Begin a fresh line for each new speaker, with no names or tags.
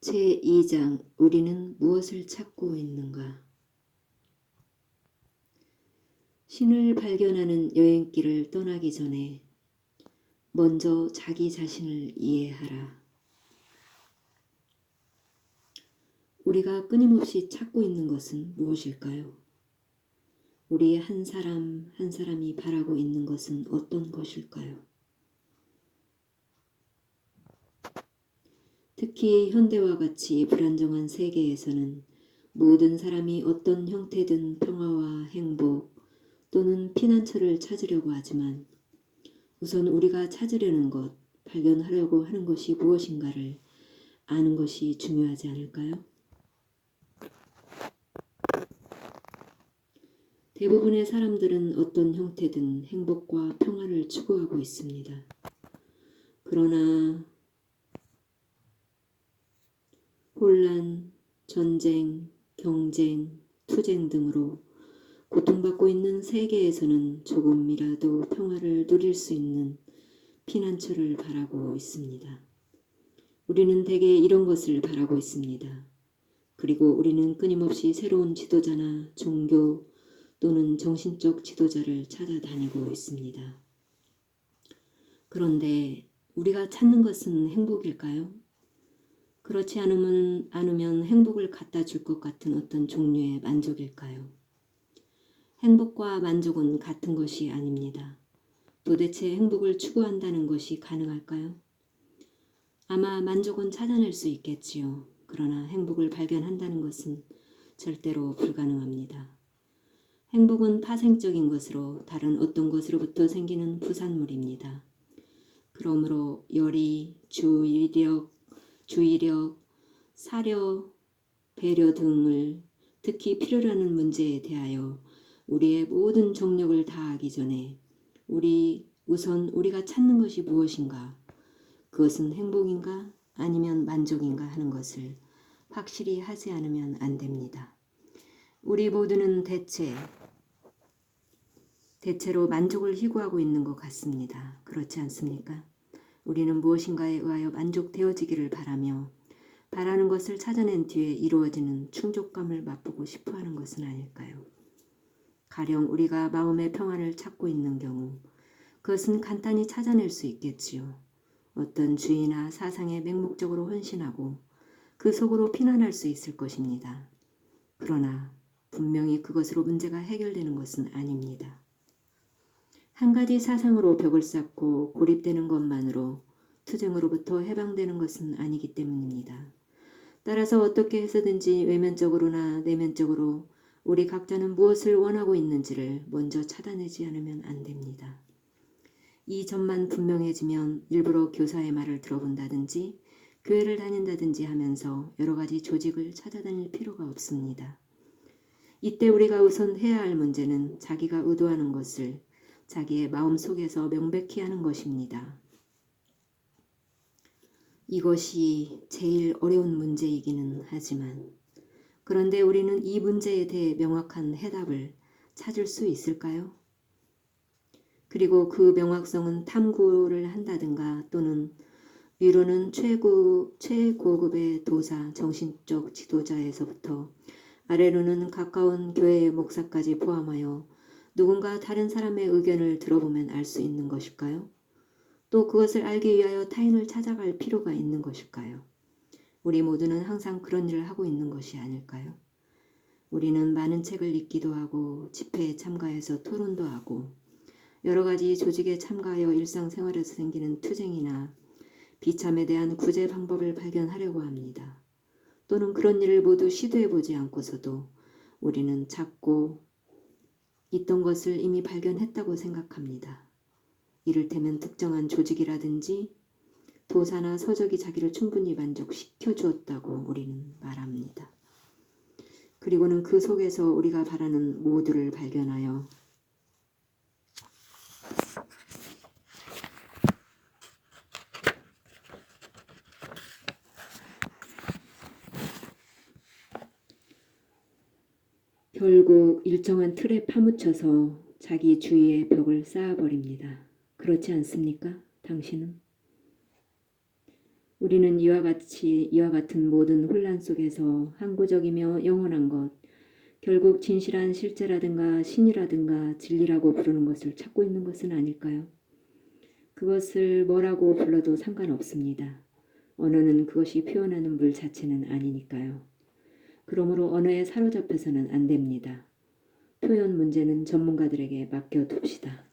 제2장 우리는 무엇을 찾고 있는가? 신을 발견하는 여행길을 떠나기 전에 먼저 자기 자신을 이해하라. 우리가 끊임없이 찾고 있는 것은 무엇일까요? 우리 한 사람 한 사람이 바라고 있는 것은 어떤 것일까요? 특히 현대와 같이 불안정한 세계에서는 모든 사람이 어떤 형태든 평화와 행복 또는 피난처를 찾으려고 하지만 우선 우리가 찾으려는 것, 발견하려고 하는 것이 무엇인가를 아는 것이 중요하지 않을까요? 대부분의 사람들은 어떤 형태든 행복과 평화를 추구하고 있습니다. 그러나 혼란, 전쟁, 경쟁, 투쟁 등으로 고통받고 있는 세계에서는 조금이라도 평화를 누릴 수 있는 피난처를 바라고 있습니다. 우리는 대개 이런 것을 바라고 있습니다. 그리고 우리는 끊임없이 새로운 지도자나 종교 또는 정신적 지도자를 찾아다니고 있습니다. 그런데 우리가 찾는 것은 행복일까요? 그렇지 않으면 행복을 갖다 줄 것 같은 어떤 종류의 만족일까요? 행복과 만족은 같은 것이 아닙니다. 도대체 행복을 추구한다는 것이 가능할까요? 아마 만족은 찾아낼 수 있겠지요. 그러나 행복을 발견한다는 것은 절대로 불가능합니다. 행복은 파생적인 것으로 다른 어떤 것으로부터 생기는 부산물입니다. 그러므로 열의, 주의력, 사려, 배려 등을 특히 필요로 하는 문제에 대하여 우리의 모든 정력을 다하기 전에 우선 우리가 찾는 것이 무엇인가, 그것은 행복인가 아니면 만족인가 하는 것을 확실히 하지 않으면 안 됩니다. 우리 모두는 대체로 만족을 희구하고 있는 것 같습니다. 그렇지 않습니까? 우리는 무엇인가에 의하여 만족되어지기를 바라며 바라는 것을 찾아낸 뒤에 이루어지는 충족감을 맛보고 싶어하는 것은 아닐까요? 가령 우리가 마음의 평안을 찾고 있는 경우 그것은 간단히 찾아낼 수 있겠지요. 어떤 주의나 사상에 맹목적으로 헌신하고 그 속으로 피난할 수 있을 것입니다. 그러나 분명히 그것으로 문제가 해결되는 것은 아닙니다. 한 가지 사상으로 벽을 쌓고 고립되는 것만으로 투쟁으로부터 해방되는 것은 아니기 때문입니다. 따라서 어떻게 해서든지 외면적으로나 내면적으로 우리 각자는 무엇을 원하고 있는지를 먼저 찾아내지 않으면 안 됩니다. 이 점만 분명해지면 일부러 교사의 말을 들어본다든지 교회를 다닌다든지 하면서 여러 가지 조직을 찾아다닐 필요가 없습니다. 이때 우리가 우선 해야 할 문제는 자기가 의도하는 것을 자기의 마음속에서 명백히 하는 것입니다. 이것이 제일 어려운 문제이기는 하지만 그런데 우리는 이 문제에 대해 명확한 해답을 찾을 수 있을까요? 그리고 그 명확성은 탐구를 한다든가 또는 위로는 최고급의 도사, 정신적 지도자에서부터 아래로는 가까운 교회의 목사까지 포함하여 누군가 다른 사람의 의견을 들어보면 알 수 있는 것일까요? 또 그것을 알기 위하여 타인을 찾아갈 필요가 있는 것일까요? 우리 모두는 항상 그런 일을 하고 있는 것이 아닐까요? 우리는 많은 책을 읽기도 하고 집회에 참가해서 토론도 하고 여러 가지 조직에 참가하여 일상생활에서 생기는 투쟁이나 비참에 대한 구제 방법을 발견하려고 합니다. 또는 그런 일을 모두 시도해보지 않고서도 우리는 찾고 있던 것을 이미 발견했다고 생각합니다. 이를테면 특정한 조직이라든지 도사나 서적이 자기를 충분히 만족시켜 주었다고 우리는 말합니다. 그리고는 그 속에서 우리가 바라는 모두를 발견하여 결국 일정한 틀에 파묻혀서 자기 주위에 벽을 쌓아버립니다. 그렇지 않습니까? 당신은? 우리는 이와 같은 모든 혼란 속에서 항구적이며 영원한 것, 결국 진실한 실제라든가 신이라든가 진리라고 부르는 것을 찾고 있는 것은 아닐까요? 그것을 뭐라고 불러도 상관없습니다. 언어는 그것이 표현하는 물 자체는 아니니까요. 그러므로 언어에 사로잡혀서는 안 됩니다. 표현 문제는 전문가들에게 맡겨둡시다.